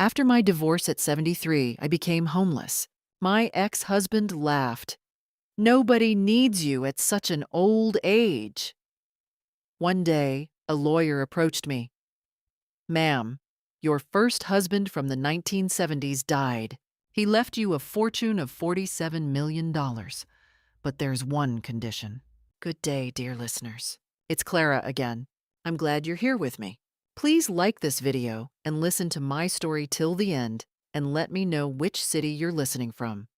After my divorce at 73, I became homeless. My ex-husband laughed. "Nobody needs you at such an old age." One day, a lawyer approached me. "Ma'am, your first husband from the 1970s died. He left you a fortune of $47 million. But there's one condition." Good day, dear listeners. It's Clara again. I'm glad you're here with me. Please like this video and listen to my story till the end and let me know which city you're listening from.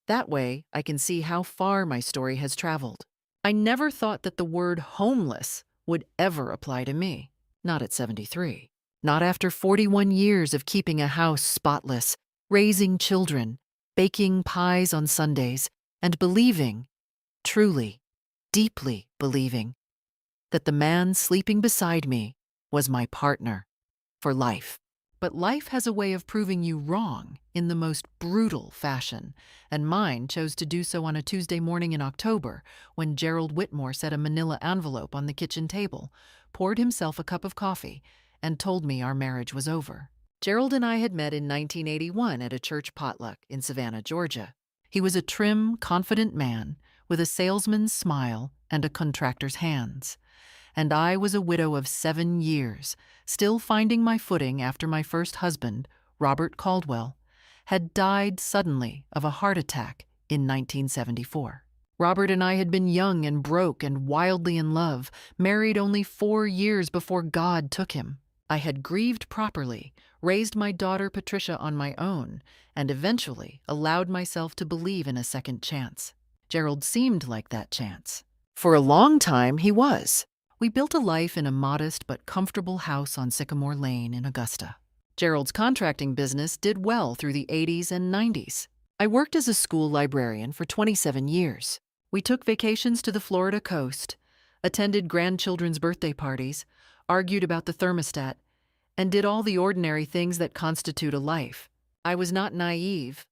That way, I can see how far my story has traveled. I never thought that the word homeless would ever apply to me. Not at 73. Not after 41 years of keeping a house spotless, raising children, baking pies on Sundays, and believing, truly, deeply believing, that the man sleeping beside me was my partner for life. But life has a way of proving you wrong in the most brutal fashion, and mine chose to do so on a Tuesday morning in October when Gerald Whitmore set a manila envelope on the kitchen table, poured himself a cup of coffee, and told me our marriage was over. Gerald and I had met in 1981 at a church potluck in Savannah, Georgia. He was a trim, confident man with a salesman's smile and a contractor's hands. And I was a widow of 7 years, still finding my footing after my first husband, Robert Caldwell, had died suddenly of a heart attack in 1974. Robert and I had been young and broke and wildly in love, married only 4 years before God took him. I had grieved properly, raised my daughter Patricia on my own, and eventually allowed myself to believe in a second chance. Gerald seemed like that chance. For a long time, he was. We built a life in a modest but comfortable house on Sycamore Lane in Augusta. Gerald's contracting business did well through the 80s and 90s. I worked as a school librarian for 27 years. We took vacations to the Florida coast, attended grandchildren's birthday parties, argued about the thermostat, and did all the ordinary things that constitute a life. I was not naive.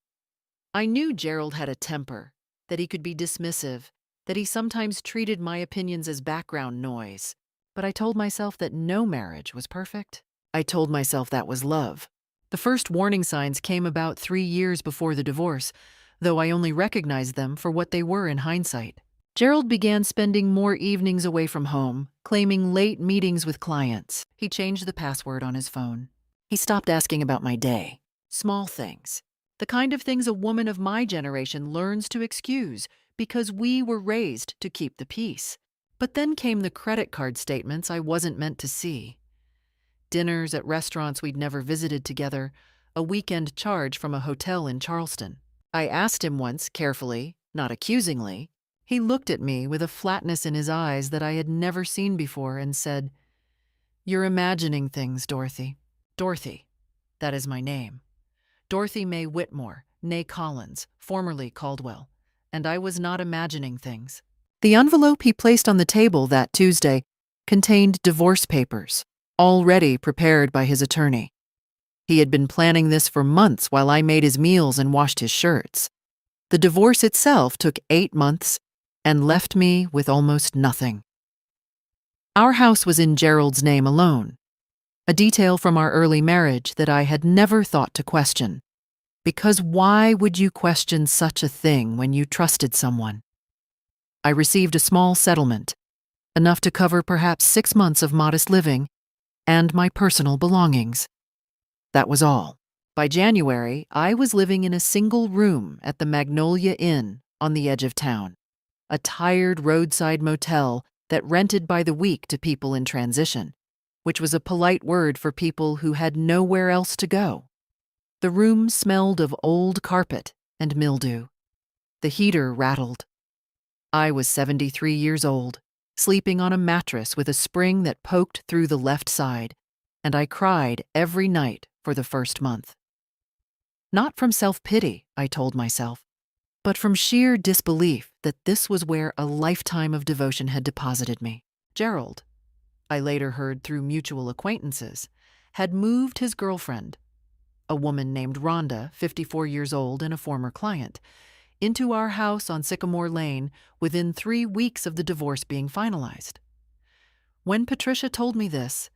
I knew Gerald had a temper, that he could be dismissive, that he sometimes treated my opinions as background noise. But I told myself that no marriage was perfect. I told myself that was love. The first warning signs came about 3 years before the divorce, though I only recognized them for what they were in hindsight. Gerald began spending more evenings away from home, claiming late meetings with clients. He changed the password on his phone. He stopped asking about my day. Small things. The kind of things a woman of my generation learns to excuse because we were raised to keep the peace. But then came the credit card statements I wasn't meant to see. Dinners at restaurants we'd never visited together, a weekend charge from a hotel in Charleston. I asked him once, carefully, not accusingly. He looked at me with a flatness in his eyes that I had never seen before and said, "You're imagining things, Dorothy." Dorothy, that is my name. Dorothy Mae Whitmore, née Collins, formerly Caldwell. And I was not imagining things. The envelope he placed on the table that Tuesday contained divorce papers, already prepared by his attorney. He had been planning this for months while I made his meals and washed his shirts. The divorce itself took 8 months and left me with almost nothing. Our house was in Gerald's name alone, a detail from our early marriage that I had never thought to question. Because why would you question such a thing when you trusted someone? I received a small settlement, enough to cover perhaps 6 months of modest living and my personal belongings. That was all. By January, I was living in a single room at the Magnolia Inn on the edge of town, a tired roadside motel that rented by the week to people in transition, which was a polite word for people who had nowhere else to go. The room smelled of old carpet and mildew. The heater rattled. I was 73 years old, sleeping on a mattress with a spring that poked through the left side, and I cried every night for the first month. Not from self-pity, I told myself, but from sheer disbelief that this was where a lifetime of devotion had deposited me. Gerald, I later heard through mutual acquaintances, had moved his girlfriend, a woman named Rhonda, 54 years old and a former client, into our house on Sycamore Lane within 3 weeks of the divorce being finalized. When Patricia told me this,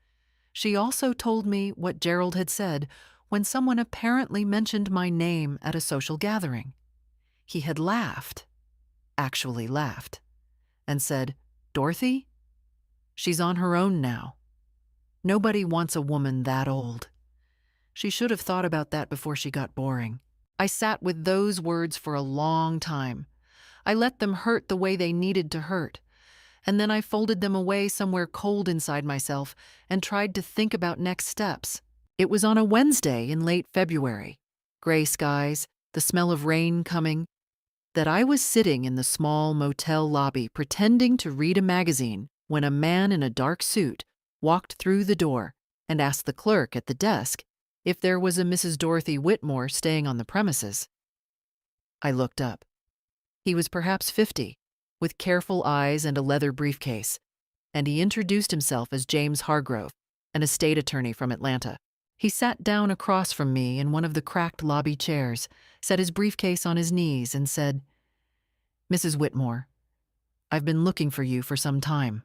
she also told me what Gerald had said when someone apparently mentioned my name at a social gathering. He had laughed, actually laughed, and said, "Dorothy? She's on her own now. Nobody wants a woman that old." She should have thought about that before she got boring. I sat with those words for a long time. I let them hurt the way they needed to hurt, and then I folded them away somewhere cold inside myself and tried to think about next steps. It was on a Wednesday in late February, gray skies, the smell of rain coming, that I was sitting in the small motel lobby pretending to read a magazine when a man in a dark suit walked through the door and asked the clerk at the desk if there was a Mrs. Dorothy Whitmore staying on the premises. I looked up. He was perhaps 50, with careful eyes and a leather briefcase, and he introduced himself as James Hargrove, an estate attorney from Atlanta. He sat down across from me in one of the cracked lobby chairs, set his briefcase on his knees, and said, "Mrs. Whitmore, I've been looking for you for some time.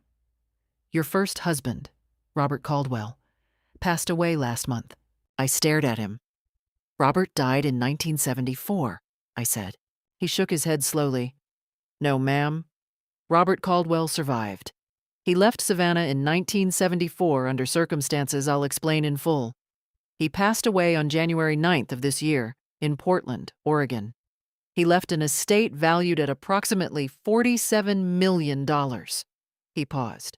Your first husband, Robert Caldwell, passed away last month." I stared at him. "Robert died in 1974, I said. He shook his head slowly. "No, ma'am. Robert Caldwell survived. He left Savannah in 1974 under circumstances I'll explain in full. He passed away on January 9th of this year in Portland, Oregon. He left an estate valued at approximately $47 million. He paused.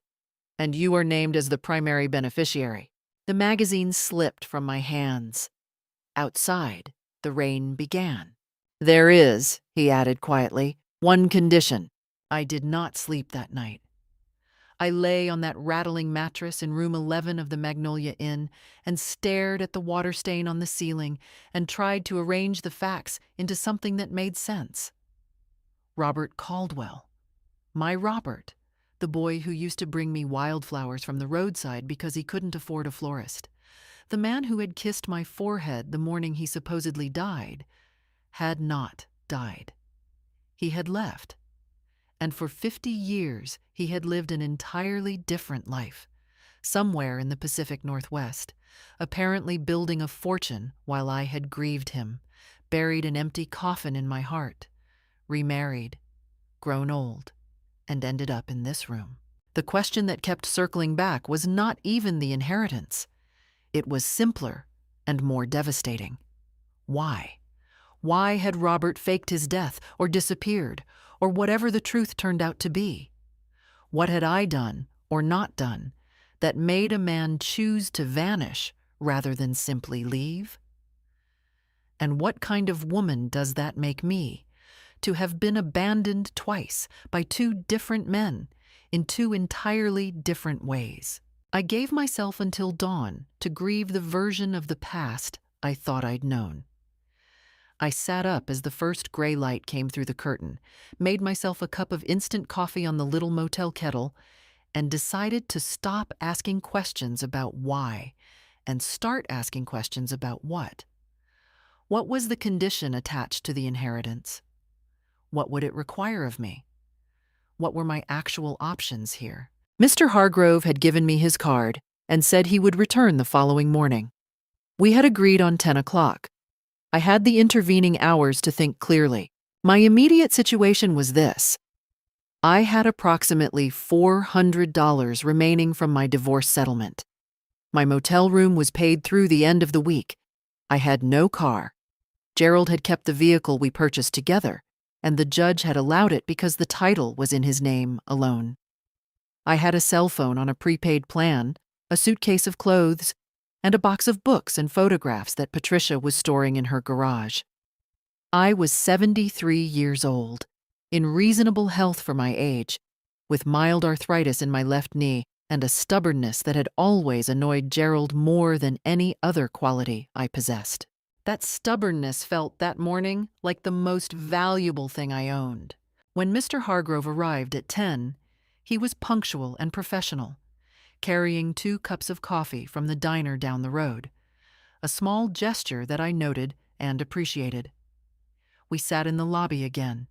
"And you are named as the primary beneficiary." The magazine slipped from my hands. Outside, the rain began. "There is," he added quietly, "one condition." I did not sleep that night. I lay on that rattling mattress in room 11 of the Magnolia Inn and stared at the water stain on the ceiling and tried to arrange the facts into something that made sense. Robert Caldwell. My Robert, the boy who used to bring me wildflowers from the roadside because he couldn't afford a florist. The man who had kissed my forehead the morning he supposedly died, had not died. He had left. And for 50 years, he had lived an entirely different life, somewhere in the Pacific Northwest, apparently building a fortune while I had grieved him, buried an empty coffin in my heart, remarried, grown old, and ended up in this room. The question that kept circling back was not even the inheritance. It was simpler and more devastating. Why? Why had Robert faked his death or disappeared, or whatever the truth turned out to be? What had I done or not done that made a man choose to vanish rather than simply leave? And what kind of woman does that make me, to have been abandoned twice by two different men in two entirely different ways? I gave myself until dawn to grieve the version of the past I thought I'd known. I sat up as the first gray light came through the curtain, made myself a cup of instant coffee on the little motel kettle, and decided to stop asking questions about why and start asking questions about what. What was the condition attached to the inheritance? What would it require of me? What were my actual options here? Mr. Hargrove had given me his card and said he would return the following morning. We had agreed on 10 o'clock. I had the intervening hours to think clearly. My immediate situation was this. I had approximately $400 remaining from my divorce settlement. My motel room was paid through the end of the week. I had no car. Gerald had kept the vehicle we purchased together, and the judge had allowed it because the title was in his name alone. I had a cell phone on a prepaid plan, a suitcase of clothes, and a box of books and photographs that Patricia was storing in her garage. I was 73 years old, in reasonable health for my age, with mild arthritis in my left knee and a stubbornness that had always annoyed Gerald more than any other quality I possessed. That stubbornness felt that morning like the most valuable thing I owned. When Mr. Hargrove arrived at 10, he was punctual and professional, carrying 2 cups of coffee from the diner down the road, a small gesture that I noted and appreciated. We sat in the lobby again.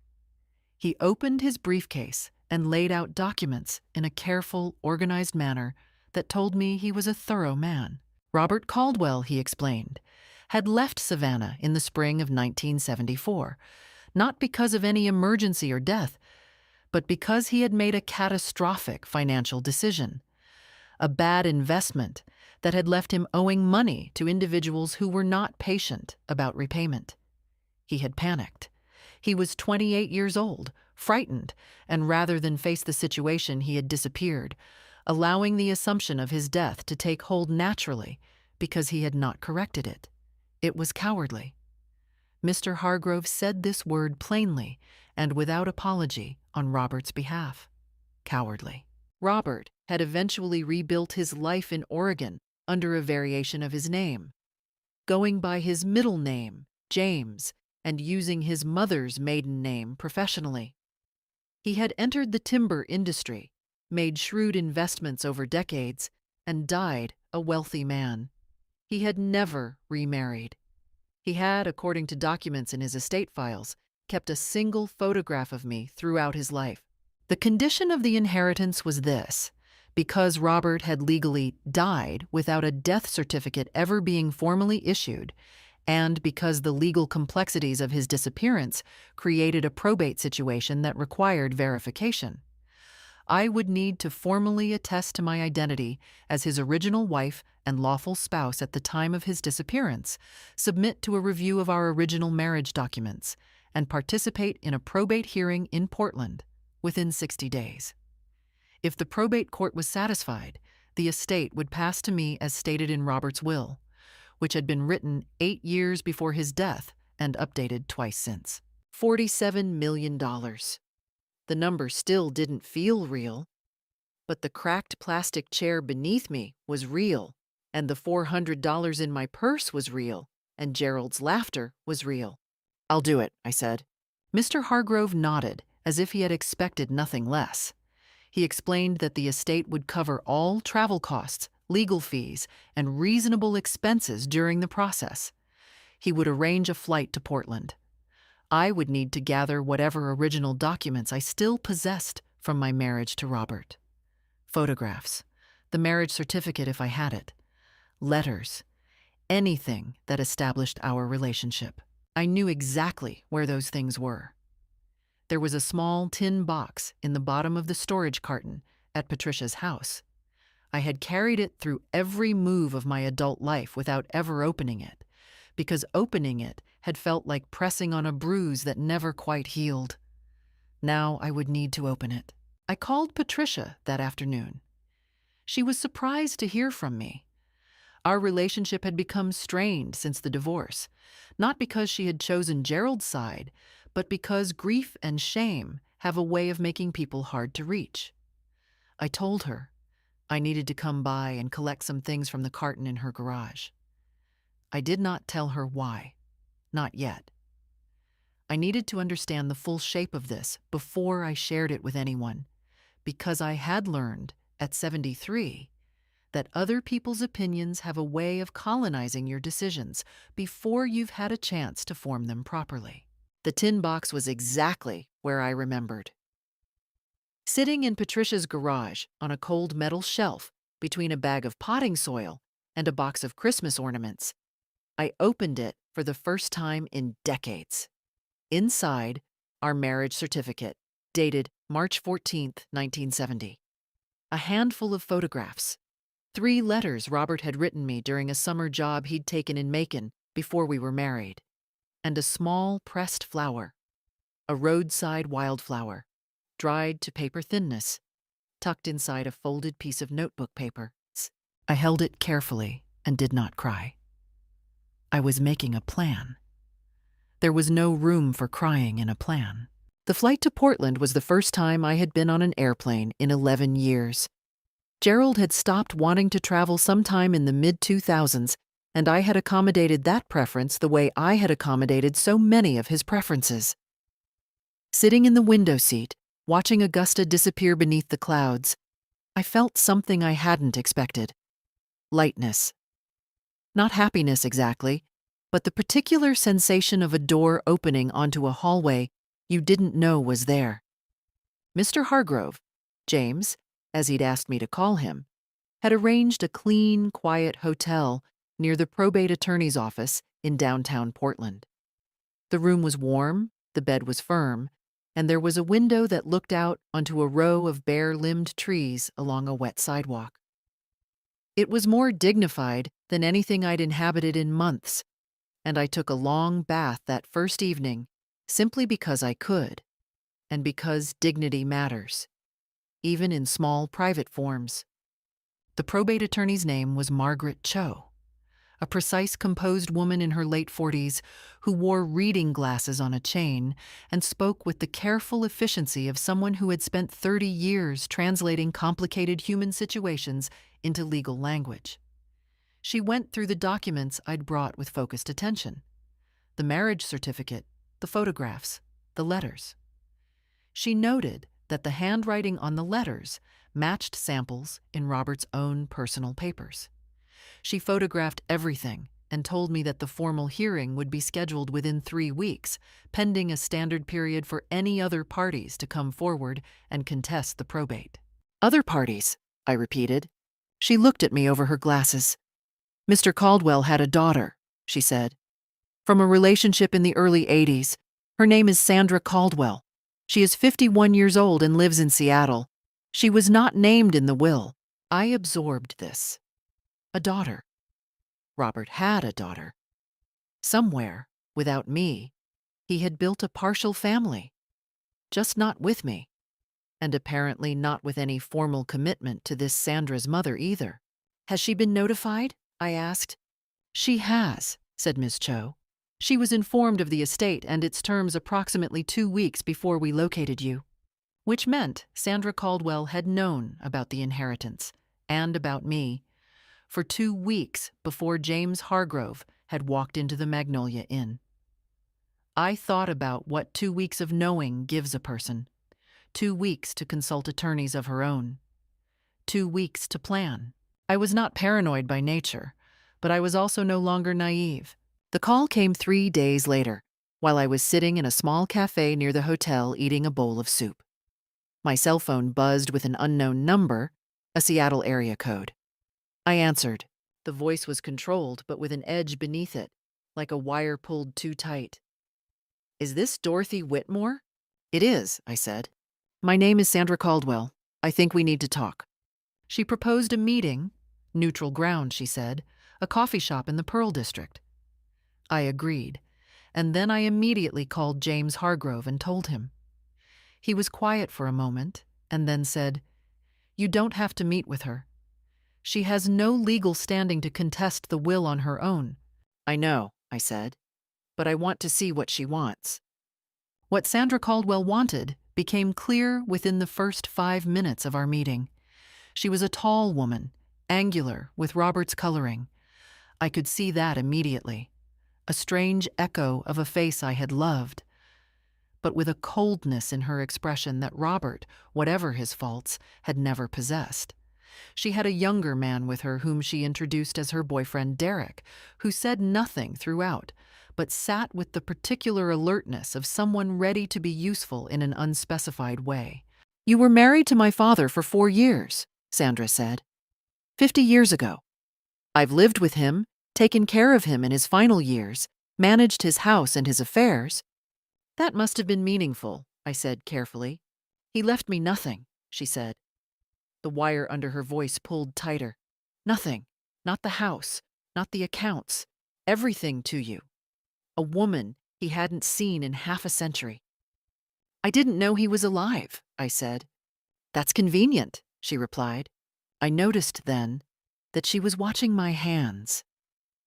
He opened his briefcase and laid out documents in a careful, organized manner that told me he was a thorough man. Robert Caldwell, he explained, had left Savannah in the spring of 1974, not because of any emergency or death, but because he had made a catastrophic financial decision, a bad investment that had left him owing money to individuals who were not patient about repayment. He had panicked. He was 28 years old, frightened, and rather than face the situation, he had disappeared, allowing the assumption of his death to take hold naturally because he had not corrected it. It was cowardly. Mr. Hargrove said this word plainly and without apology on Robert's behalf. Cowardly. Robert had eventually rebuilt his life in Oregon under a variation of his name, going by his middle name, James, and using his mother's maiden name professionally. He had entered the timber industry, made shrewd investments over decades, and died a wealthy man. He had never remarried. He had, according to documents in his estate files, kept a single photograph of me throughout his life. The condition of the inheritance was this: because Robert had legally died without a death certificate ever being formally issued, and because the legal complexities of his disappearance created a probate situation that required verification, I would need to formally attest to my identity as his original wife and lawful spouse at the time of his disappearance, submit to a review of our original marriage documents, and participate in a probate hearing in Portland within 60 days. If the probate court was satisfied, the estate would pass to me as stated in Robert's will, which had been written 8 years before his death and updated twice since. $47 million. The number still didn't feel real, but the cracked plastic chair beneath me was real, and the $400 in my purse was real, and Gerald's laughter was real. "I'll do it," I said. Mr. Hargrove nodded, as if he had expected nothing less. He explained that the estate would cover all travel costs, legal fees, and reasonable expenses during the process. He would arrange a flight to Portland. I would need to gather whatever original documents I still possessed from my marriage to Robert. Photographs, the marriage certificate if I had it, letters, anything that established our relationship. I knew exactly where those things were. There was a small tin box in the bottom of the storage carton at Patricia's house. I had carried it through every move of my adult life without ever opening it, because opening it had felt like pressing on a bruise that never quite healed. Now I would need to open it. I called Patricia that afternoon. She was surprised to hear from me. Our relationship had become strained since the divorce, not because she had chosen Gerald's side, but because grief and shame have a way of making people hard to reach. I told her I needed to come by and collect some things from the carton in her garage. I did not tell her why. Not yet. I needed to understand the full shape of this before I shared it with anyone, because I had learned at 73 that other people's opinions have a way of colonizing your decisions before you've had a chance to form them properly. The tin box was exactly where I remembered. Sitting in Patricia's garage on a cold metal shelf between a bag of potting soil and a box of Christmas ornaments, I opened it for the first time in decades. Inside, our marriage certificate, dated March 14, 1970. A handful of photographs. 3 letters Robert had written me during a summer job he'd taken in Macon before we were married. And a small pressed flower. A roadside wildflower, dried to paper thinness, tucked inside a folded piece of notebook paper. I held it carefully and did not cry. I was making a plan. There was no room for crying in a plan. The flight to Portland was the first time I had been on an airplane in 11 years. Gerald had stopped wanting to travel sometime in the mid-2000s, and I had accommodated that preference the way I had accommodated so many of his preferences. Sitting in the window seat, watching Augusta disappear beneath the clouds, I felt something I hadn't expected. Lightness. Not happiness exactly, but the particular sensation of a door opening onto a hallway you didn't know was there. Mr. Hargrove, James, as he'd asked me to call him, had arranged a clean, quiet hotel near the probate attorney's office in downtown Portland. The room was warm, the bed was firm, and there was a window that looked out onto a row of bare-limbed trees along a wet sidewalk. It was more dignified than anything I'd inhabited in months, and I took a long bath that first evening simply because I could, and because dignity matters, even in small private forms. The probate attorney's name was Margaret Cho, a precise, composed woman in her late 40s who wore reading glasses on a chain and spoke with the careful efficiency of someone who had spent 30 years translating complicated human situations into legal language. She went through the documents I'd brought with focused attention: the marriage certificate, the photographs, the letters. She noted that the handwriting on the letters matched samples in Robert's own personal papers. She photographed everything and told me that the formal hearing would be scheduled within 3 weeks, pending a standard period for any other parties to come forward and contest the probate. Other parties, I repeated. She looked at me over her glasses. Mr. Caldwell had a daughter, she said, from a relationship in the early 80s. Her name is Sandra Caldwell. She is 51 years old and lives in Seattle. She was not named in the will. I absorbed this. A daughter. Robert had a daughter. Somewhere, without me, he had built a partial family. Just not with me. And apparently not with any formal commitment to this Sandra's mother either. Has she been notified? I asked. She has, said Ms. Cho. She was informed of the estate and its terms approximately 2 weeks before we located you. Which meant Sandra Caldwell had known about the inheritance and about me for 2 weeks before James Hargrove had walked into the Magnolia Inn. I thought about what 2 weeks of knowing gives a person. 2 weeks to consult attorneys of her own. 2 weeks to plan. I was not paranoid by nature, but I was also no longer naive. The call came 3 days later, while I was sitting in a small cafe near the hotel eating a bowl of soup. My cell phone buzzed with an unknown number, a Seattle area code. I answered. The voice was controlled, but with an edge beneath it, like a wire pulled too tight. Is this Dorothy Whitmore? It is, I said. My name is Sandra Caldwell. I think we need to talk. She proposed a meeting, neutral ground, she said, a coffee shop in the Pearl District. I agreed, and then I immediately called James Hargrove and told him. He was quiet for a moment, and then said, "You don't have to meet with her. She has no legal standing to contest the will on her own." I know, I said, but I want to see what she wants. What Sandra Caldwell wanted became clear within the first 5 minutes of our meeting. She was a tall woman, angular, with Robert's coloring. I could see that immediately. A strange echo of a face I had loved, but with a coldness in her expression that Robert, whatever his faults, had never possessed. She had a younger man with her whom she introduced as her boyfriend Derek, who said nothing throughout, but sat with the particular alertness of someone ready to be useful in an unspecified way. "You were married to my father for 4 years, Sandra said. 50 years ago. I've lived with him, taken care of him in his final years, managed his house and his affairs." "That must have been meaningful," I said carefully. "He left me nothing," she said. The wire under her voice pulled tighter. "Nothing. Not the house. Not the accounts. Everything to you. A woman he hadn't seen in half a century." "I didn't know he was alive," I said. "That's convenient," she replied. I noticed then that she was watching my hands,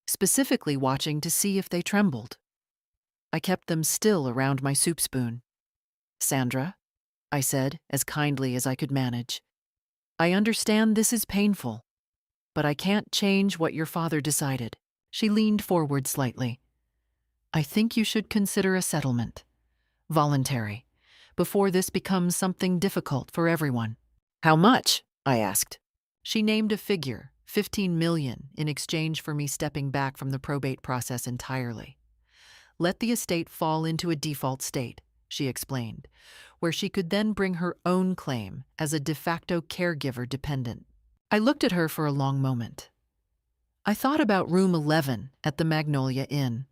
specifically watching to see if they trembled. I kept them still around my soup spoon. "Sandra," I said as kindly as I could manage, "I understand this is painful, but I can't change what your father decided." She leaned forward slightly. "I think you should consider a settlement, voluntary, before this becomes something difficult for everyone." "How much?" I asked. She named a figure, $15 million, in exchange for me stepping back from the probate process entirely. "Let the estate fall into a default state," she explained, "where she could then bring her own claim as a de facto caregiver dependent." I looked at her for a long moment. I thought about room 11 at the Magnolia Inn.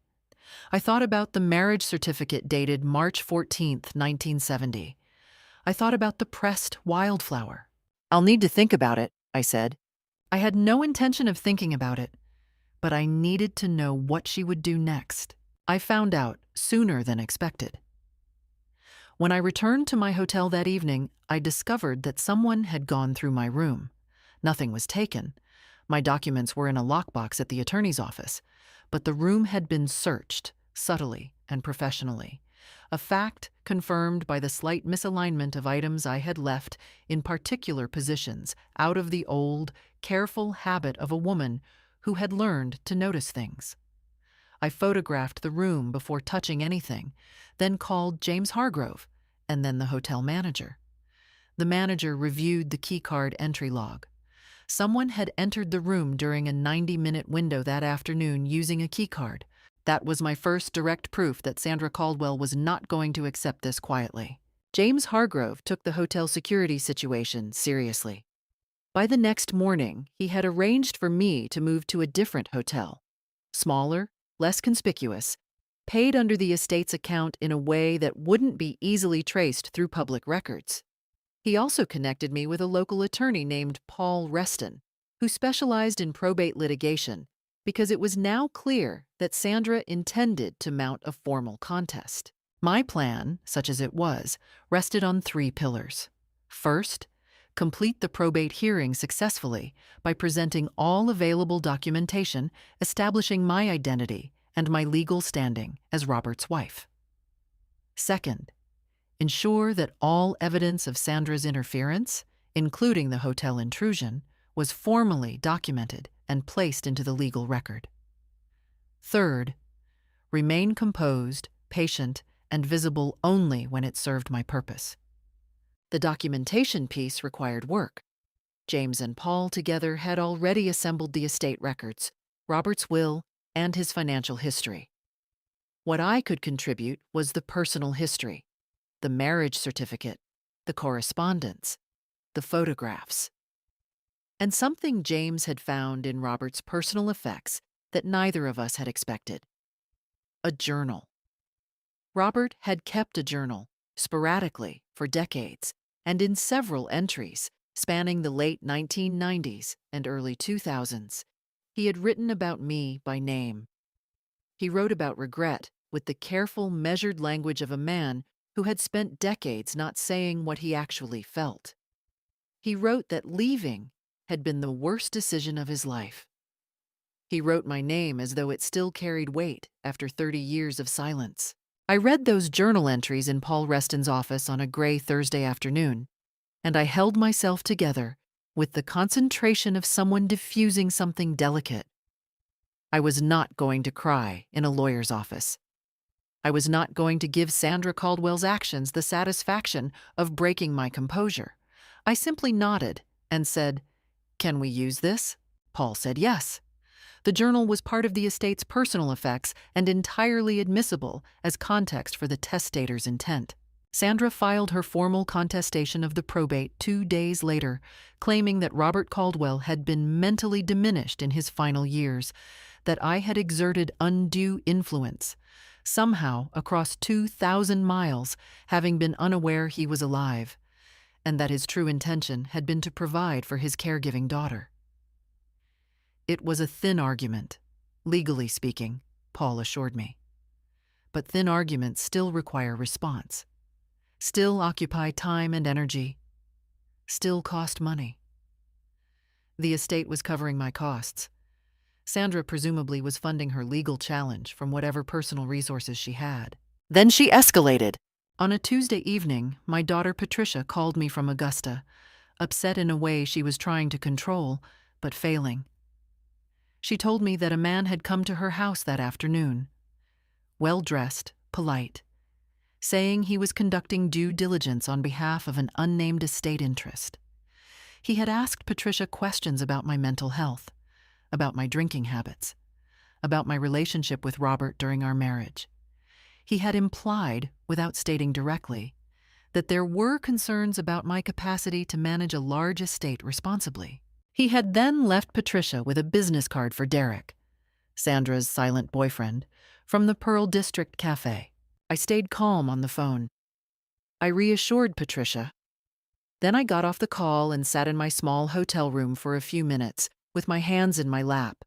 I thought about the marriage certificate dated March 14th, 1970. I thought about the pressed wildflower. "I'll need to think about it," I said. I had no intention of thinking about it, but I needed to know what she would do next. I found out sooner than expected. When I returned to my hotel that evening, I discovered that someone had gone through my room. Nothing was taken. My documents were in a lockbox at the attorney's office, but the room had been searched, subtly and professionally, a fact confirmed by the slight misalignment of items I had left in particular positions out of the old, careful habit of a woman who had learned to notice things. I photographed the room before touching anything, then called James Hargrove, and then the hotel manager. The manager reviewed the keycard entry log. Someone had entered the room during a 90-minute window that afternoon using a keycard. That was my first direct proof that Sandra Caldwell was not going to accept this quietly. James Hargrove took the hotel security situation seriously. By the next morning, he had arranged for me to move to a different hotel. Smaller, less conspicuous, paid under the estate's account in a way that wouldn't be easily traced through public records. He also connected me with a local attorney named Paul Reston, who specialized in probate litigation, because it was now clear that Sandra intended to mount a formal contest. My plan, such as it was, rested on 3 pillars. First, complete the probate hearing successfully by presenting all available documentation establishing my identity and my legal standing as Robert's wife. Second, ensure that all evidence of Sandra's interference, including the hotel intrusion, was formally documented and placed into the legal record. Third, remain composed, patient, and visible only when it served my purpose. The documentation piece required work. James and Paul together had already assembled the estate records, Robert's will, and his financial history. What I could contribute was the personal history, the marriage certificate, the correspondence, the photographs, and something James had found in Robert's personal effects that neither of us had expected: a journal. Robert had kept a journal, sporadically, for decades, and in several entries, spanning the late 1990s and early 2000s, he had written about me by name. He wrote about regret with the careful, measured language of a man who had spent decades not saying what he actually felt. He wrote that leaving had been the worst decision of his life. He wrote my name as though it still carried weight after 30 years of silence. I read those journal entries in Paul Reston's office on a gray Thursday afternoon, and I held myself together with the concentration of someone diffusing something delicate. I was not going to cry in a lawyer's office. I was not going to give Sandra Caldwell's actions the satisfaction of breaking my composure. I simply nodded and said, "Can we use this?" Paul said yes. The journal was part of the estate's personal effects and entirely admissible as context for the testator's intent. Sandra filed her formal contestation of the probate 2 days later, claiming that Robert Caldwell had been mentally diminished in his final years, that I had exerted undue influence, somehow across 2,000 miles, having been unaware he was alive, and that his true intention had been to provide for his caregiving daughter. It was a thin argument, legally speaking, Paul assured me. But thin arguments still require response, still occupy time and energy, still cost money. The estate was covering my costs. Sandra presumably was funding her legal challenge from whatever personal resources she had. Then she escalated. On a Tuesday evening, my daughter Patricia called me from Augusta, upset in a way she was trying to control, but failing. She told me that a man had come to her house that afternoon, well-dressed, polite, saying he was conducting due diligence on behalf of an unnamed estate interest. He had asked Patricia questions about my mental health, about my drinking habits, about my relationship with Robert during our marriage. He had implied, without stating directly, that there were concerns about my capacity to manage a large estate responsibly. He had then left Patricia with a business card for Derek, Sandra's silent boyfriend, from the Pearl District Cafe. I stayed calm on the phone. I reassured Patricia. Then I got off the call and sat in my small hotel room for a few minutes, with my hands in my lap,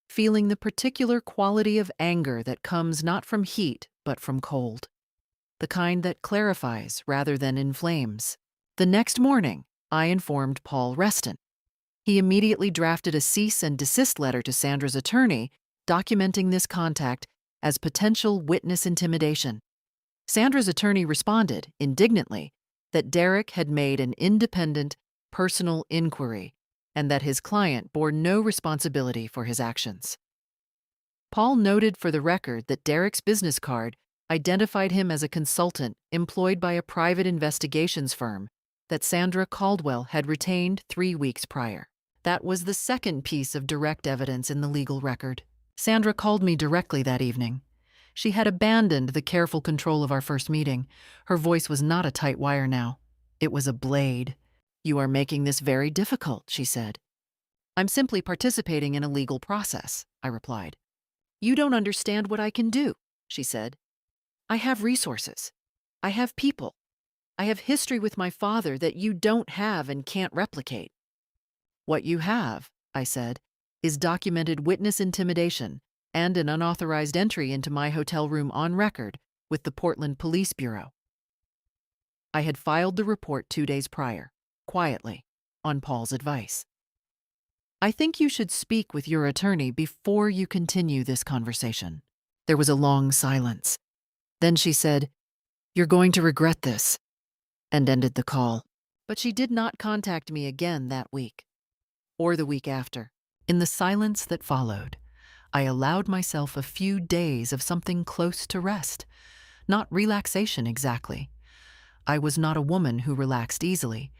feeling the particular quality of anger that comes not from heat but from cold, the kind that clarifies rather than inflames. The next morning, I informed Paul Reston. He immediately drafted a cease and desist letter to Sandra's attorney, documenting this contact as potential witness intimidation. Sandra's attorney responded, indignantly, that Derek had made an independent, personal inquiry and that his client bore no responsibility for his actions. Paul noted for the record that Derek's business card identified him as a consultant employed by a private investigations firm that Sandra Caldwell had retained 3 weeks prior. That was the second piece of direct evidence in the legal record. Sandra called me directly that evening. She had abandoned the careful control of our first meeting. Her voice was not a tight wire now. It was a blade. "You are making this very difficult," she said. "I'm simply participating in a legal process," I replied. "You don't understand what I can do," she said. "I have resources. I have people. I have history with my father that you don't have and can't replicate." "What you have," I said, "is documented witness intimidation and an unauthorized entry into my hotel room on record with the Portland Police Bureau." I had filed the report 2 days prior, quietly, on Paul's advice. "I think you should speak with your attorney before you continue this conversation." There was a long silence. Then she said, "You're going to regret this," and ended the call. But she did not contact me again that week, or the week after. In the silence that followed, I allowed myself a few days of something close to rest, not relaxation exactly. I was not a woman who relaxed easily,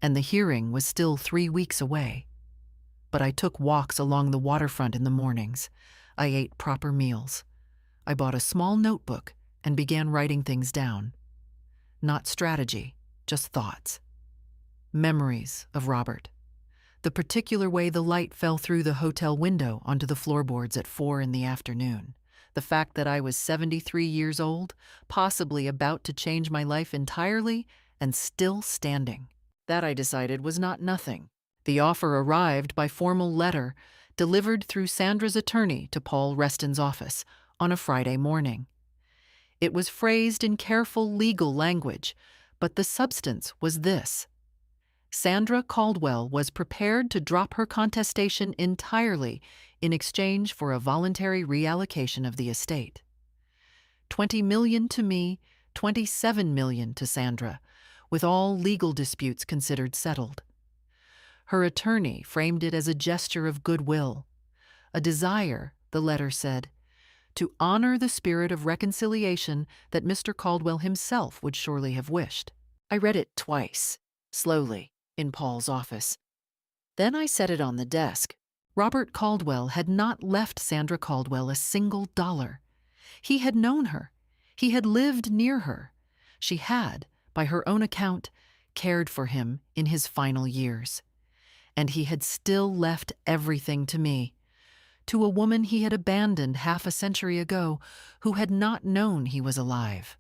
and the hearing was still 3 weeks away. But I took walks along the waterfront in the mornings. I ate proper meals. I bought a small notebook and began writing things down. Not strategy, just thoughts. Memories of Robert. The particular way the light fell through the hotel window onto the floorboards at 4 in the afternoon. The fact that I was 73 years old, possibly about to change my life entirely, and still standing. That, I decided, was not nothing. The offer arrived by formal letter, delivered through Sandra's attorney to Paul Reston's office on a Friday morning. It was phrased in careful legal language, but the substance was this: Sandra Caldwell was prepared to drop her contestation entirely in exchange for a voluntary reallocation of the estate. $20 million to me, $27 million to Sandra, with all legal disputes considered settled. Her attorney framed it as a gesture of goodwill, a desire, the letter said, to honor the spirit of reconciliation that Mr. Caldwell himself would surely have wished. I read it twice, slowly, in Paul's office. Then I set it on the desk. Robert Caldwell had not left Sandra Caldwell a single dollar. He had known her. He had lived near her. She had, by her own account, cared for him in his final years. And he had still left everything to me, to a woman he had abandoned half a century ago who had not known he was alive.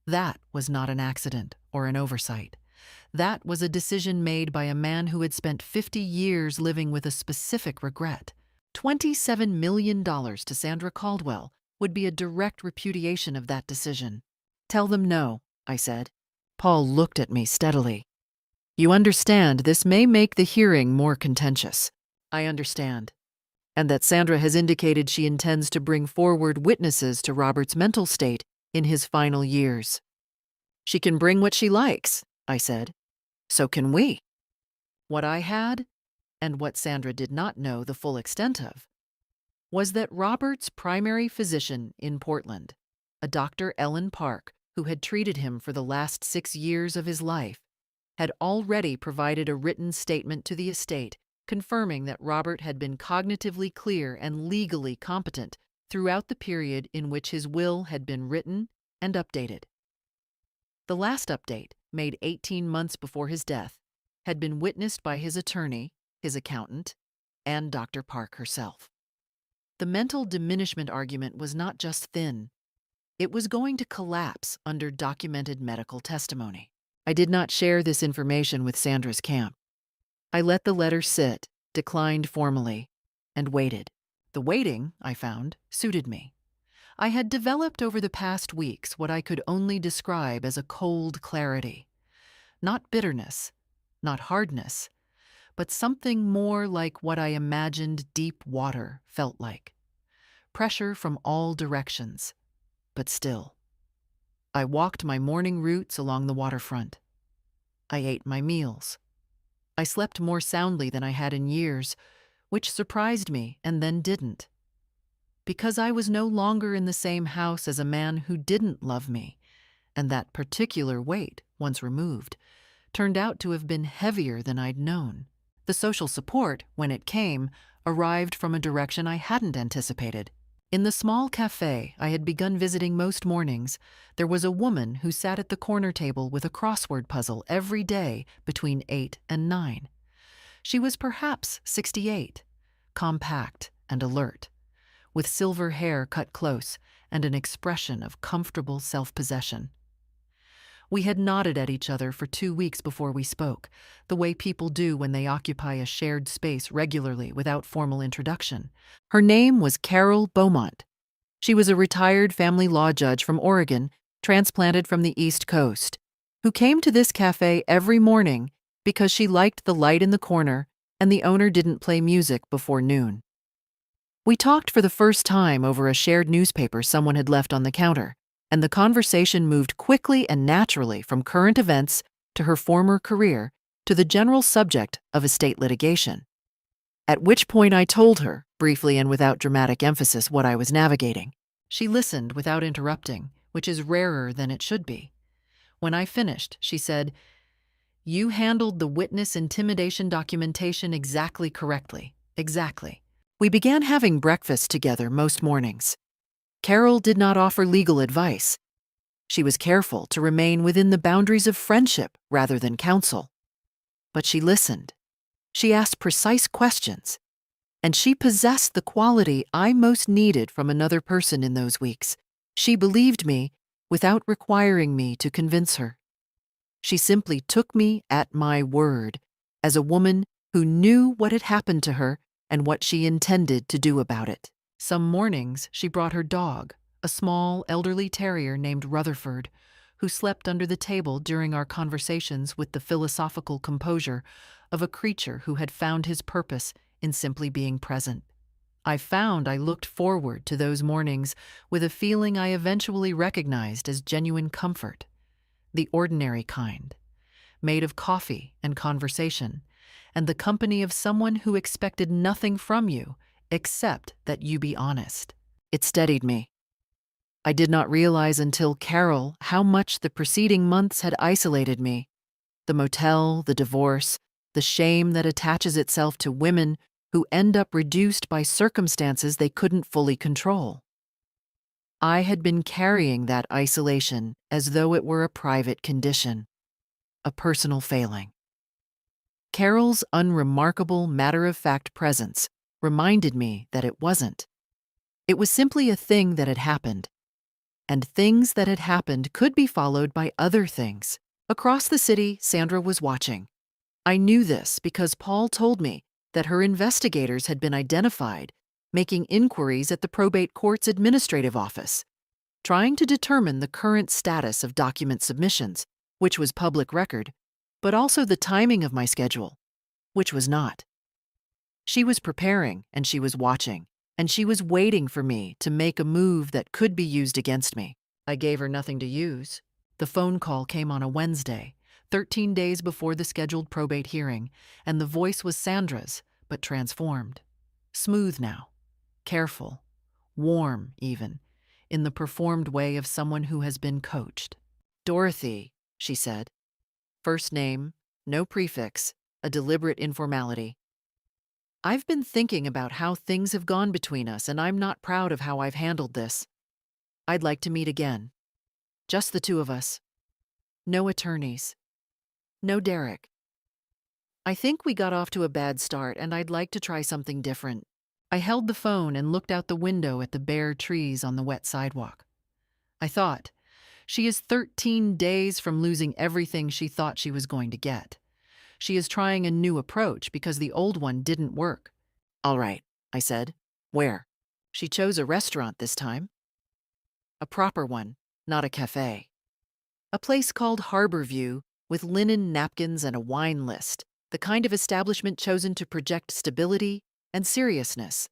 That was not an accident or an oversight. That was a decision made by a man who had spent 50 years living with a specific regret. $27 million to Sandra Caldwell would be a direct repudiation of that decision. "Tell them no," I said. Paul looked at me steadily. "You understand this may make the hearing more contentious." "I understand. And that Sandra has indicated she intends to bring forward witnesses to Robert's mental state in his final years." "She can bring what she likes," I said. "So can we." What I had, and what Sandra did not know the full extent of, was that Robert's primary physician in Portland, a Dr. Ellen Park, who had treated him for the last 6 years of his life, had already provided a written statement to the estate confirming that Robert had been cognitively clear and legally competent throughout the period in which his will had been written and updated. The last update, made 18 months before his death, had been witnessed by his attorney, his accountant, and Dr. Park herself. The mental diminishment argument was not just thin, it was going to collapse under documented medical testimony. I did not share this information with Sandra's camp. I let the letter sit, declined formally, and waited. The waiting, I found, suited me. I had developed over the past weeks what I could only describe as a cold clarity. Not bitterness, not hardness, but something more like what I imagined deep water felt like. Pressure from all directions, but still. I walked my morning routes along the waterfront. I ate my meals. I slept more soundly than I had in years, which surprised me and then didn't. Because I was no longer in the same house as a man who didn't love me, and that particular weight, once removed, turned out to have been heavier than I'd known. The social support, when it came, arrived from a direction I hadn't anticipated. In the small cafe I had begun visiting most mornings, there was a woman who sat at the corner table with a crossword puzzle every day between 8 and 9. She was perhaps 68, compact and alert, with silver hair cut close and an expression of comfortable self-possession. We had nodded at each other for 2 weeks before we spoke, the way people do when they occupy a shared space regularly without formal introduction. Her name was Carol Beaumont. She was a retired family law judge from Oregon, transplanted from the East Coast, who came to this cafe every morning because she liked the light in the corner and the owner didn't play music before noon. We talked for the first time over a shared newspaper someone had left on the counter, and the conversation moved quickly and naturally from current events to her former career to the general subject of estate litigation. At which point I told her, briefly and without dramatic emphasis, what I was navigating. She listened without interrupting, which is rarer than it should be. When I finished, she said, "You handled the witness intimidation documentation exactly correctly. Exactly." We began having breakfast together most mornings. Carol did not offer legal advice. She was careful to remain within the boundaries of friendship rather than counsel. But she listened. She asked precise questions. And she possessed the quality I most needed from another person in those weeks. She believed me without requiring me to convince her. She simply took me at my word as a woman who knew what had happened to her and what she intended to do about it. Some mornings she brought her dog, a small elderly terrier named Rutherford, who slept under the table during our conversations with the philosophical composure of a creature who had found his purpose in simply being present. I found I looked forward to those mornings with a feeling I eventually recognized as genuine comfort, the ordinary kind, made of coffee and conversation, and the company of someone who expected nothing from you except that you be honest. It steadied me. I did not realize until Carol how much the preceding months had isolated me. The motel, the divorce, the shame that attaches itself to women who end up reduced by circumstances they couldn't fully control. I had been carrying that isolation as though it were a private condition, a personal failing. Carol's unremarkable, matter-of-fact presence reminded me that it wasn't. It was simply a thing that had happened. And things that had happened could be followed by other things. Across the city, Sandra was watching. I knew this because Paul told me that her investigators had been identified, making inquiries at the probate court's administrative office, trying to determine the current status of document submissions, which was public record, but also the timing of my schedule, which was not. She was preparing, and she was watching, and she was waiting for me to make a move that could be used against me. I gave her nothing to use. The phone call came on a Wednesday, 13 days before the scheduled probate hearing, and the voice was Sandra's, but transformed. Smooth now, careful, warm even, in the performed way of someone who has been coached. "Dorothy," she said. First name, no prefix, a deliberate informality. "I've been thinking about how things have gone between us, and I'm not proud of how I've handled this. I'd like to meet again. Just the two of us. No attorneys. No Derek. I think we got off to a bad start and I'd like to try something different. I held the phone and looked out the window at the bare trees on the wet sidewalk. I thought, she is 13 days from losing everything she thought she was going to get. She is trying a new approach because the old one didn't work. All right, I said. Where? She chose a restaurant this time. A proper one, not a cafe. A place called Harborview with linen napkins and a wine list, the kind of establishment chosen to project stability and seriousness.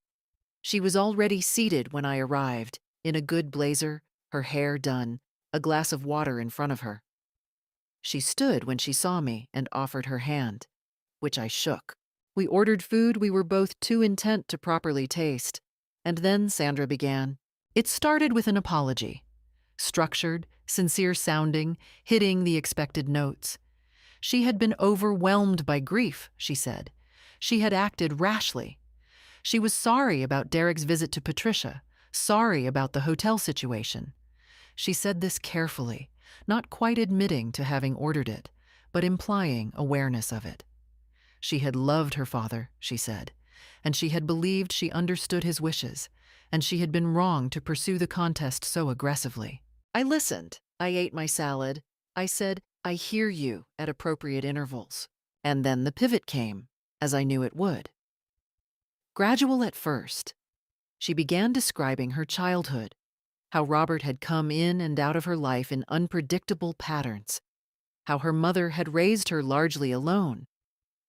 She was already seated when I arrived, in a good blazer, her hair done, a glass of water in front of her. She stood when she saw me and offered her hand, which I shook. We ordered food we were both too intent to properly taste, and then Sandra began. It started with an apology. Structured, sincere-sounding, hitting the expected notes. She had been overwhelmed by grief, she said. She had acted rashly. She was sorry about Derek's visit to Patricia, sorry about the hotel situation. She said this carefully, not quite admitting to having ordered it, but implying awareness of it. She had loved her father, she said, and she had believed she understood his wishes, and she had been wrong to pursue the contest so aggressively. I listened. I ate my salad. I said, I hear you, at appropriate intervals. And then the pivot came, as I knew it would. Gradual at first. She began describing her childhood, how Robert had come in and out of her life in unpredictable patterns, how her mother had raised her largely alone,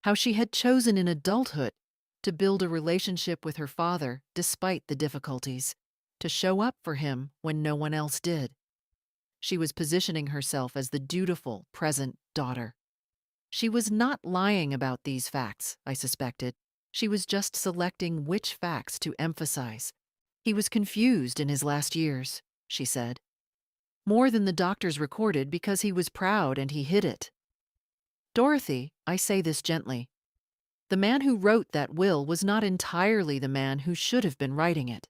how she had chosen in adulthood to build a relationship with her father despite the difficulties, to show up for him when no one else did. She was positioning herself as the dutiful, present daughter. She was not lying about these facts, I suspected. She was just selecting which facts to emphasize. He was confused in his last years, she said. More than the doctors recorded because he was proud and he hid it. Dorothy, I say this gently, the man who wrote that will was not entirely the man who should have been writing it.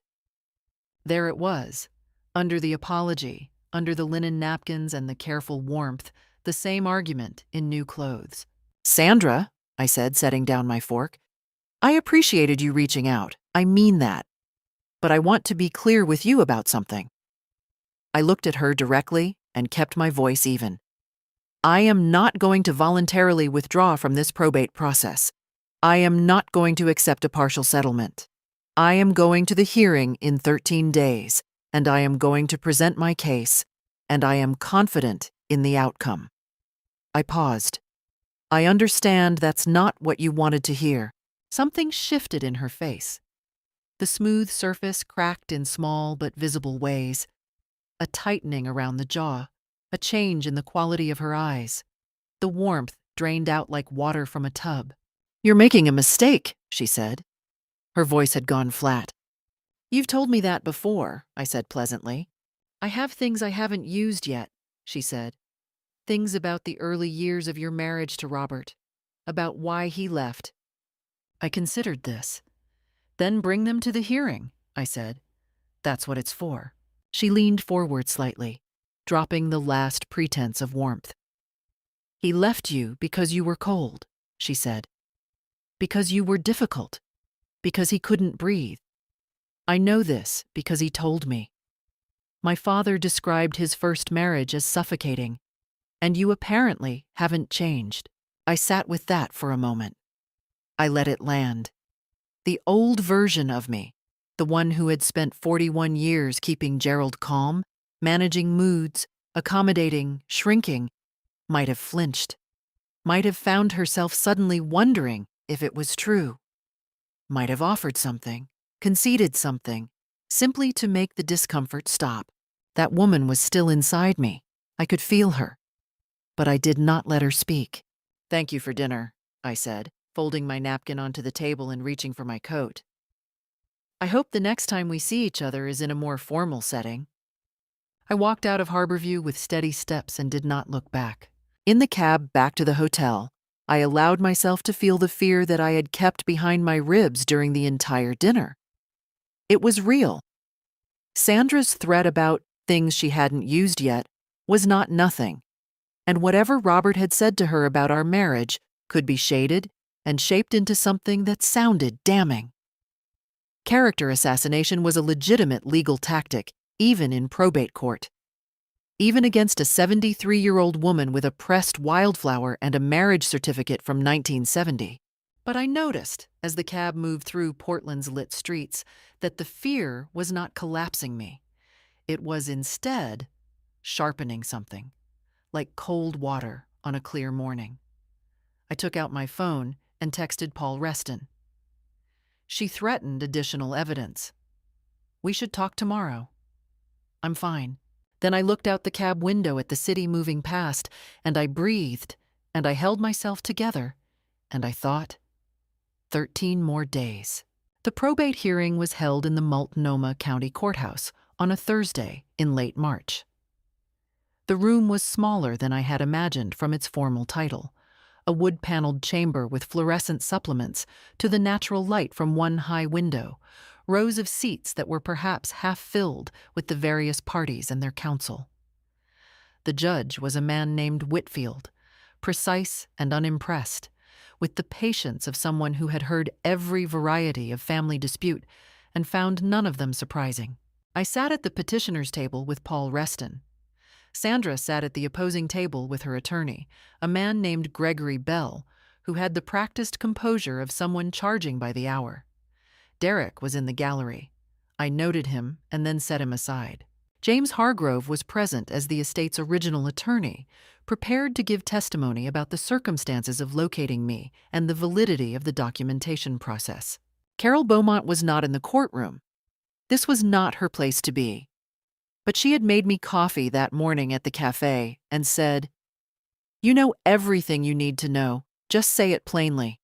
There it was, under the apology, under the linen napkins and the careful warmth, the same argument in new clothes. Sandra, I said, setting down my fork, I appreciated you reaching out. I mean that. But I want to be clear with you about something. I looked at her directly and kept my voice even. I am not going to voluntarily withdraw from this probate process. I am not going to accept a partial settlement. I am going to the hearing in 13 days, and I am going to present my case, and I am confident in the outcome. I paused. I understand that's not what you wanted to hear. Something shifted in her face. The smooth surface cracked in small but visible ways. A tightening around the jaw, a change in the quality of her eyes. The warmth drained out like water from a tub. You're making a mistake, she said. Her voice had gone flat. You've told me that before, I said pleasantly. I have things I haven't used yet, she said. Things about the early years of your marriage to Robert, about why he left. I considered this. Then bring them to the hearing, I said. That's what it's for. She leaned forward slightly, dropping the last pretense of warmth. He left you because you were cold, she said. Because you were difficult. Because he couldn't breathe. I know this because he told me. My father described his first marriage as suffocating, and you apparently haven't changed. I sat with that for a moment. I let it land. The old version of me, the one who had spent 41 years keeping Gerald calm, managing moods, accommodating, shrinking, might have flinched, might have found herself suddenly wondering if it was true, might have offered something, conceded something, simply to make the discomfort stop. That woman was still inside me. I could feel her. But I did not let her speak. Thank you for dinner, I said, folding my napkin onto the table and reaching for my coat. I hope the next time we see each other is in a more formal setting. I walked out of Harborview with steady steps and did not look back. In the cab back to the hotel, I allowed myself to feel the fear that I had kept behind my ribs during the entire dinner. It was real. Sandra's threat about things she hadn't used yet was not nothing, and whatever Robert had said to her about our marriage could be shaded, and shaped into something that sounded damning. Character assassination was a legitimate legal tactic, even in probate court. Even against a 73-year-old woman with a pressed wildflower and a marriage certificate from 1970. But I noticed, as the cab moved through Portland's lit streets, that the fear was not collapsing me. It was instead sharpening something, like cold water on a clear morning. I took out my phone and texted Paul Reston. She threatened additional evidence. "We should talk tomorrow." "I'm fine." Then I looked out the cab window at the city moving past, and I breathed, and I held myself together, and I thought, 13 more days. The probate hearing was held in the Multnomah County Courthouse on a Thursday in late March. The room was smaller than I had imagined from its formal title, a wood-paneled chamber with fluorescent supplements to the natural light from one high window, rows of seats that were perhaps half-filled with the various parties and their counsel. The judge was a man named Whitfield, precise and unimpressed, with the patience of someone who had heard every variety of family dispute and found none of them surprising. I sat at the petitioner's table with Paul Reston. Sandra sat at the opposing table with her attorney, a man named Gregory Bell, who had the practiced composure of someone charging by the hour. Derek was in the gallery. I noted him and then set him aside. James Hargrove was present as the estate's original attorney, prepared to give testimony about the circumstances of locating me and the validity of the documentation process. Carol Beaumont was not in the courtroom. This was not her place to be. But she had made me coffee that morning at the cafe and said, "You know everything you need to know. Just say it plainly."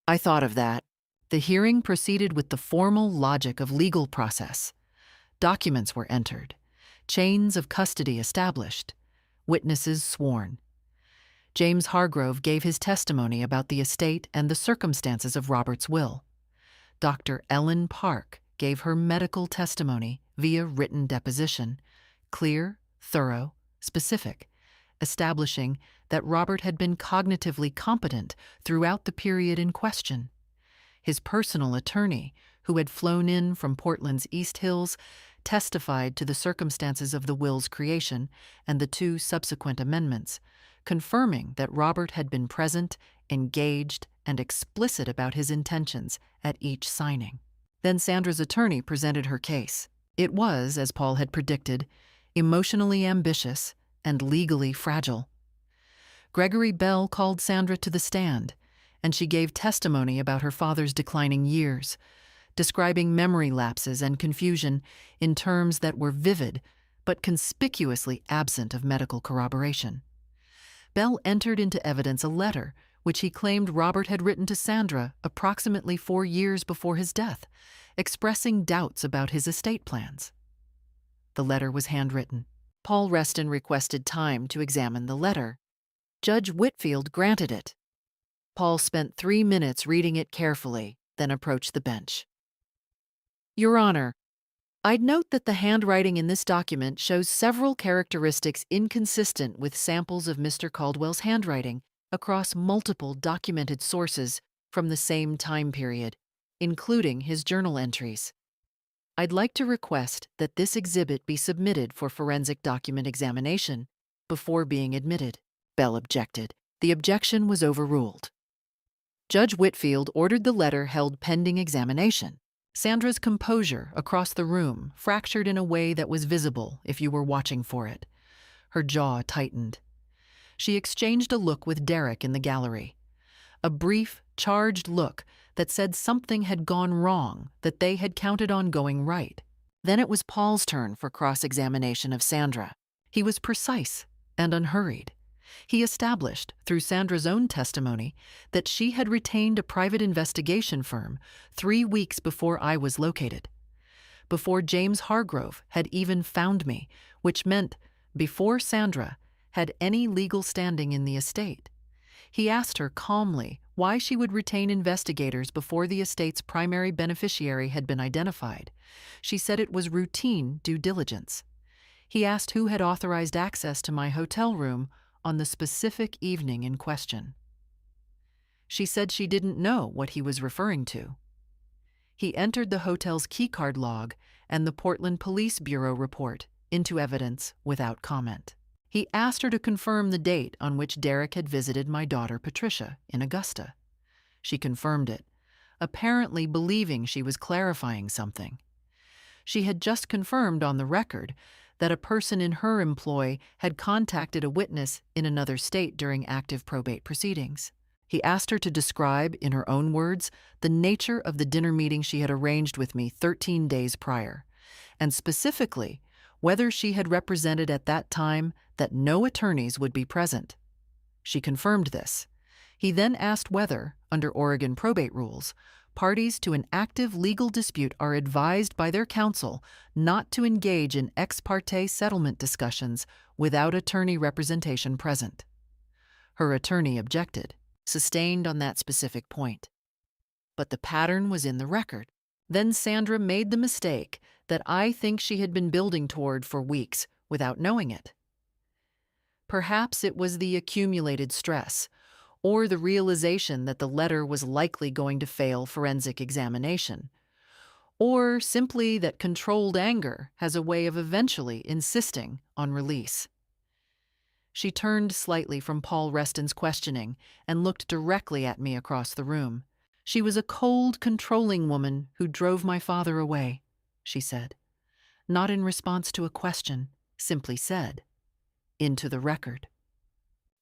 I thought of that. The hearing proceeded with the formal logic of legal process. Documents were entered, chains of custody established, witnesses sworn. James Hargrove gave his testimony about the estate and the circumstances of Robert's will. Dr. Ellen Park gave her medical testimony via written deposition, clear, thorough, specific, establishing that Robert had been cognitively competent throughout the period in question. His personal attorney, who had flown in from Portland's East Hills, testified to the circumstances of the will's creation and the 2 subsequent amendments, confirming that Robert had been present, engaged, and explicit about his intentions at each signing. Then Sandra's attorney presented her case. It was, as Paul had predicted, emotionally ambitious and legally fragile. Gregory Bell called Sandra to the stand, and she gave testimony about her father's declining years, describing memory lapses and confusion in terms that were vivid but conspicuously absent of medical corroboration. Bell entered into evidence a letter which he claimed Robert had written to Sandra approximately 4 years before his death, expressing doubts about his estate plans. The letter was handwritten. Paul Reston requested time to examine the letter. Judge Whitfield granted it. Paul spent 3 minutes reading it carefully, then approached the bench. "Your Honor, I'd note that the handwriting in this document shows several characteristics inconsistent with samples of Mr. Caldwell's handwriting across multiple documented sources from the same time period, including his journal entries. I'd like to request that this exhibit be submitted for forensic document examination before being admitted." Bell objected. The objection was overruled. Judge Whitfield ordered the letter held pending examination. Sandra's composure across the room fractured in a way that was visible if you were watching for it. Her jaw tightened. She exchanged a look with Derek in the gallery. A brief, charged look that said something had gone wrong that they had counted on going right. Then it was Paul's turn for cross-examination of Sandra. He was precise and unhurried. He established, through Sandra's own testimony, that she had retained a private investigation firm 3 weeks before I was located, before James Hargrove had even found me, which meant before Sandra had any legal standing in the estate. He asked her calmly why she would retain investigators before the estate's primary beneficiary had been identified. She said it was routine due diligence. He asked who had authorized access to my hotel room on the specific evening in question. She said she didn't know what he was referring to. He entered the hotel's keycard log and the Portland Police Bureau report into evidence without comment. He asked her to confirm the date on which Derek had visited my daughter Patricia in Augusta. She confirmed it, apparently believing she was clarifying something. She had just confirmed on the record that a person in her employ had contacted a witness in another state during active probate proceedings. He asked her to describe, in her own words, the nature of the dinner meeting she had arranged with me 13 days prior, and specifically whether she had represented at that time that no attorneys would be present. She confirmed this. He then asked whether, under Oregon probate rules, parties to an active legal dispute are advised by their counsel not to engage in ex parte settlement discussions without attorney representation present. Her attorney objected, sustained on that specific point. But the pattern was in the record. Then Sandra made the mistake that I think she had been building toward for weeks without knowing it. Perhaps it was the accumulated stress, or the realization that the letter was likely going to fail forensic examination, or simply that controlled anger has a way of eventually insisting on release. She turned slightly from Paul Reston's questioning and looked directly at me across the room. She was a cold, controlling woman who drove my father away, she said. Not in response to a question, simply said, "Into the record."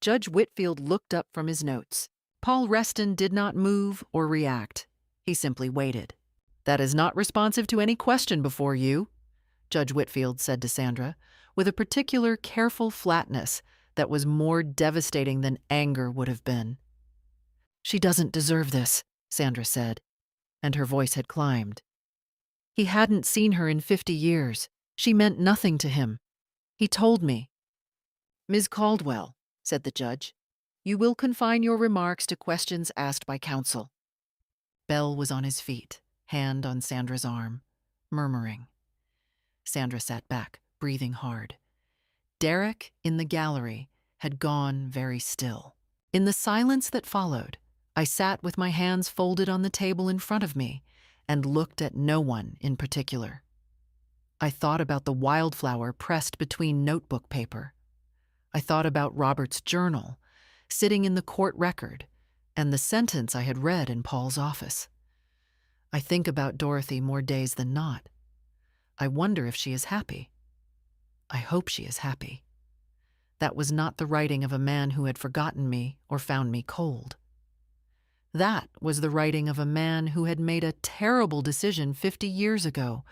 Judge Whitfield looked up from his notes. Paul Reston did not move or react. He simply waited. "That is not responsive to any question before you," Judge Whitfield said to Sandra, with a particular careful flatness that was more devastating than anger would have been. "She doesn't deserve this," Sandra said, and her voice had climbed. "He hadn't seen her in 50 years. She meant nothing to him. He told me." "Ms. Caldwell," said the judge, "you will confine your remarks to questions asked by counsel." Bell was on his feet, hand on Sandra's arm, murmuring. Sandra sat back, breathing hard. Derek, in the gallery, had gone very still. In the silence that followed, I sat with my hands folded on the table in front of me and looked at no one in particular. I thought about the wildflower pressed between notebook paper. I thought about Robert's journal, sitting in the court record, and the sentence I had read in Paul's office. I think about Dorothy more days than not. I wonder if she is happy. I hope she is happy. That was not the writing of a man who had forgotten me or found me cold. That was the writing of a man who had made a terrible decision 50 years ago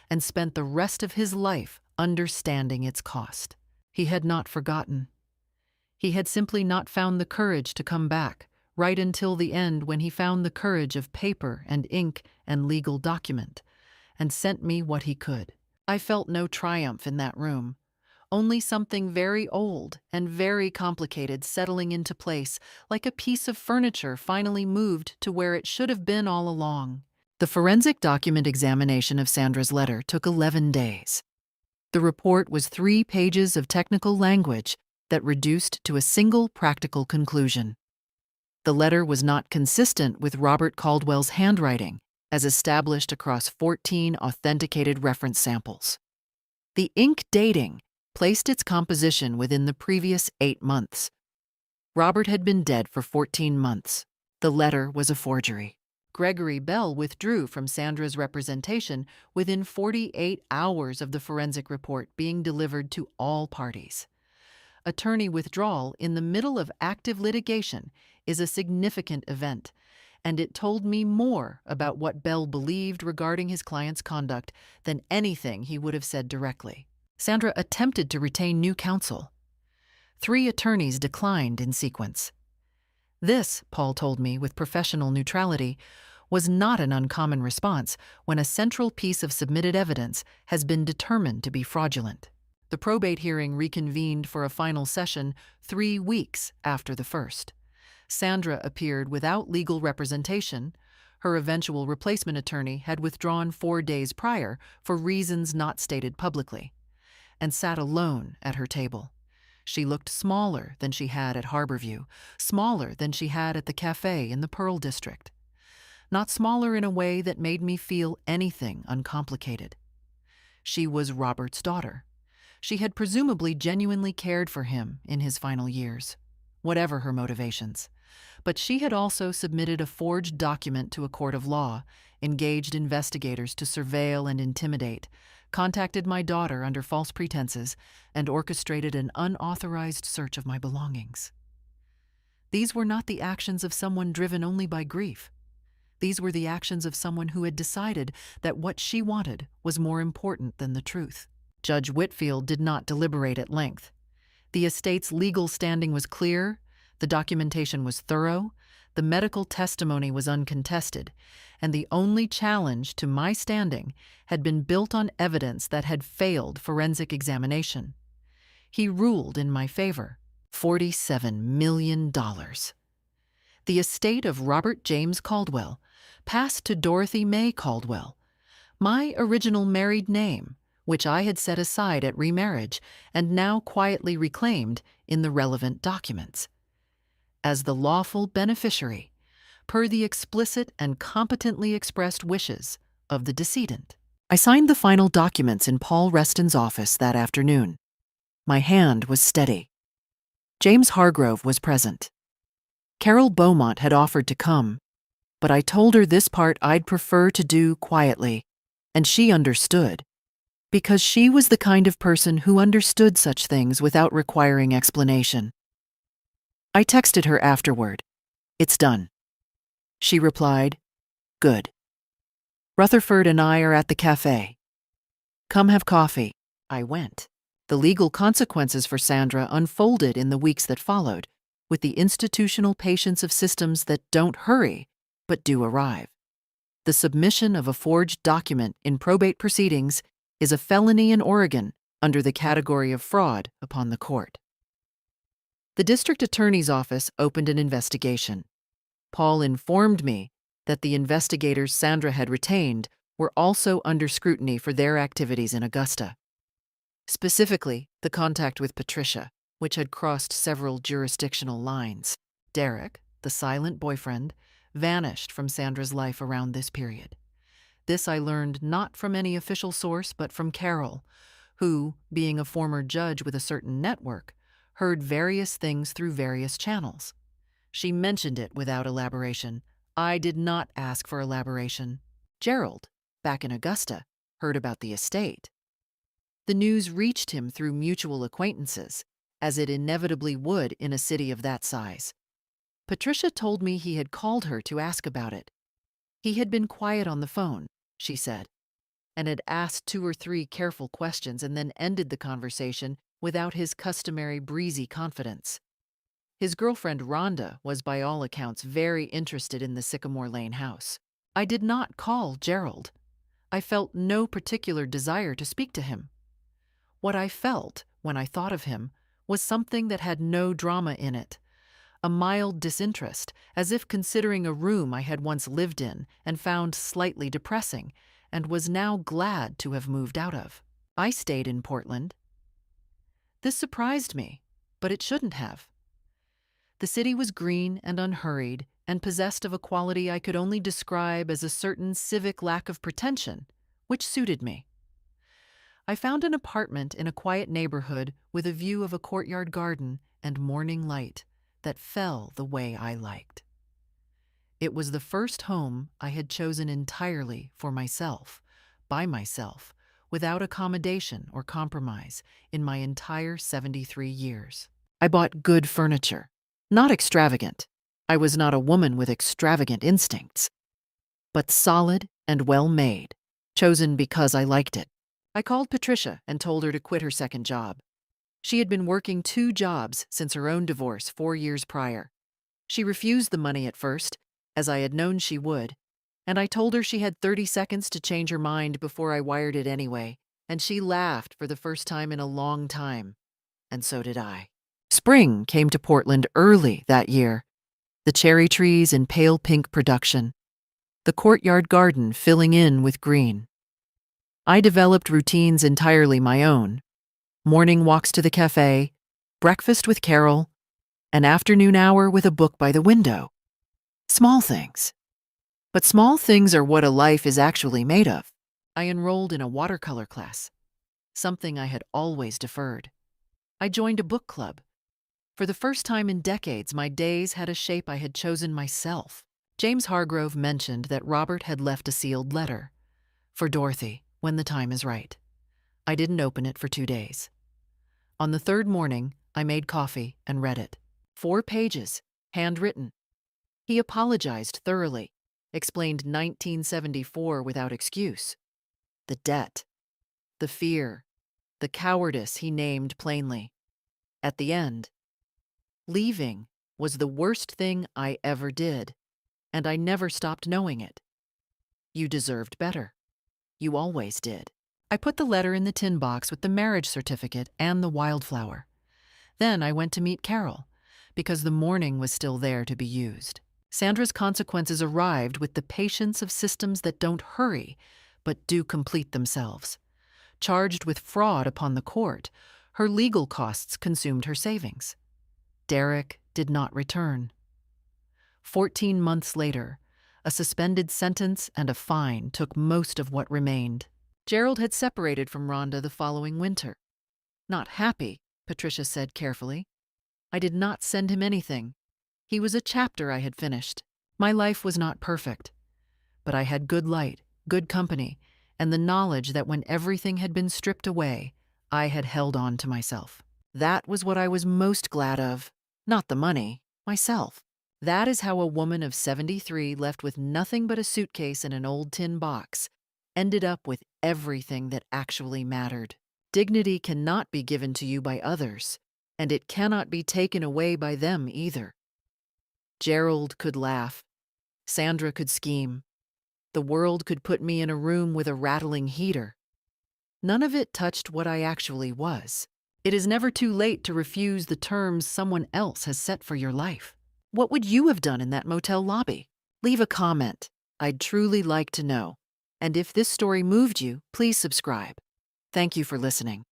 and spent the rest of his life understanding its cost. He had not forgotten. He had simply not found the courage to come back, right until the end when he found the courage of paper and ink and legal document, and sent me what he could. I felt no triumph in that room, only something very old and very complicated settling into place, like a piece of furniture finally moved to where it should have been all along. The forensic document examination of Sandra's letter took 11 days. The report was 3 pages of technical language that reduced to a single practical conclusion. The letter was not consistent with Robert Caldwell's handwriting, as established across 14 authenticated reference samples. The ink dating placed its composition within the previous 8 months. Robert had been dead for 14 months. The letter was a forgery. Gregory Bell withdrew from Sandra's representation within 48 hours of the forensic report being delivered to all parties. Attorney withdrawal in the middle of active litigation is a significant event, and it told me more about what Bell believed regarding his client's conduct than anything he would have said directly. Sandra attempted to retain new counsel. 3 attorneys declined in sequence. This, Paul told me with professional neutrality, was not an uncommon response when a central piece of submitted evidence has been determined to be fraudulent. The probate hearing reconvened for a final session 3 weeks after the first. Sandra appeared without legal representation. Her eventual replacement attorney had withdrawn 4 days prior for reasons not stated publicly, and sat alone at her table. She looked smaller than she had at Harborview, smaller than she had at the cafe in the Pearl District. Not smaller in a way that made me feel anything uncomplicated. She was Robert's daughter. She had presumably genuinely cared for him in his final years, whatever her motivations. But she had also submitted a forged document to a court of law, engaged investigators to surveil and intimidate, contacted my daughter under false pretenses, and orchestrated an unauthorized search of my belongings. These were not the actions of someone driven only by grief. These were the actions of someone who had decided that what she wanted was more important than the truth. Judge Whitfield did not deliberate at length. The estate's legal standing was clear, the documentation was thorough, the medical testimony was uncontested, and the only challenge to my standing had been built on evidence that had failed forensic examination. He ruled in my favor. $47 million. The estate of Robert James Caldwell passed to Dorothy May Caldwell, my original married name, which I had set aside at remarriage and now quietly reclaimed in the relevant documents. As the lawful beneficiary, per the explicit and competently expressed wishes of the decedent. I signed the final documents in Paul Reston's office that afternoon. My hand was steady. James Hargrove was present. Carol Beaumont had offered to come, but I told her this part I'd prefer to do quietly, and she understood, because she was the kind of person who understood such things without requiring explanation. I texted her afterward. "It's done." She replied, "Good. Rutherford and I are at the cafe. Come have coffee." I went. The legal consequences for Sandra unfolded in the weeks that followed, with the institutional patience of systems that don't hurry, but do arrive. The submission of a forged document in probate proceedings is a felony in Oregon under the category of fraud upon the court. The district attorney's office opened an investigation. Paul informed me that the investigators Sandra had retained were also under scrutiny for their activities in Augusta. Specifically, the contact with Patricia, which had crossed several jurisdictional lines. Derek, the silent boyfriend, vanished from Sandra's life around this period. This I learned not from any official source, but from Carol, who, being a former judge with a certain network, heard various things through various channels. She mentioned it without elaboration. I did not ask for elaboration. Gerald, back in Augusta, heard about the estate. The news reached him through mutual acquaintances, as it inevitably would in a city of that size. Patricia told me he had called her to ask about it. He had been quiet on the phone, she said, and had asked 2 or 3 careful questions and then ended the conversation without his customary breezy confidence. His girlfriend Rhonda was by all accounts very interested in the Sycamore Lane house. I did not call Gerald. I felt no particular desire to speak to him. What I felt when I thought of him was something that had no drama in it, a mild disinterest, as if considering a room I had once lived in and found slightly depressing and was now glad to have moved out of. I stayed in Portland. This surprised me, but it shouldn't have. The city was green and unhurried and possessed of a quality I could only describe as a certain civic lack of pretension, which suited me. I found an apartment in a quiet neighborhood with a view of a courtyard garden and morning light that fell the way I liked. It was the first home I had chosen entirely for myself, by myself, without accommodation or compromise in my entire 73 years. I bought good furniture, not extravagant. I was not a woman with extravagant instincts, but solid and well-made, chosen because I liked it. I called Patricia and told her to quit her second job. She had been working 2 jobs since her own divorce 4 years prior. She refused the money at first, as I had known she would, and I told her she had 30 seconds to change her mind before I wired it anyway, and she laughed for the first time in a long time, and so did I. Spring came to Portland early that year, the cherry trees in pale pink production, the courtyard garden filling in with green. I developed routines entirely my own: morning walks to the cafe, breakfast with Carol, an afternoon hour with a book by the window. Small things. But small things are what a life is actually made of. I enrolled in a watercolor class, something I had always deferred. I joined a book club. For the first time in decades, my days had a shape I had chosen myself. James Hargrove mentioned that Robert had left a sealed letter. For Dorothy, when the time is right. I didn't open it for 2 days. On the third morning, I made coffee and read it. 4 pages, handwritten. He apologized thoroughly, explained 1974 without excuse. The debt, the fear, the cowardice he named plainly. At the end, leaving was the worst thing I ever did, and I never stopped knowing it. You deserved better. You always did. I put the letter in the tin box with the marriage certificate and the wildflower. Then I went to meet Carol, because the mourning was still there to be used. Sandra's consequences arrived with the patience of systems that don't hurry, but do complete themselves. Charged with fraud upon the court, her legal costs consumed her savings. Derek did not return. 14 months later, a suspended sentence and a fine took most of what remained. Gerald had separated from Rhonda the following winter. Not happy, Patricia said carefully. I did not send him anything. He was a chapter I had finished. My life was not perfect, but I had good light, good company, and the knowledge that when everything had been stripped away, I had held on to myself. That was what I was most glad of. Not the money, myself. That is how a woman of 73 left with nothing but a suitcase and an old tin box ended up with everything that actually mattered. Dignity cannot be given to you by others, and it cannot be taken away by them either. Gerald could laugh. Sandra could scheme. The world could put me in a room with a rattling heater. None of it touched what I actually was. It is never too late to refuse the terms someone else has set for your life. What would you have done in that motel lobby? Leave a comment. I'd truly like to know. And if this story moved you, please subscribe. Thank you for listening.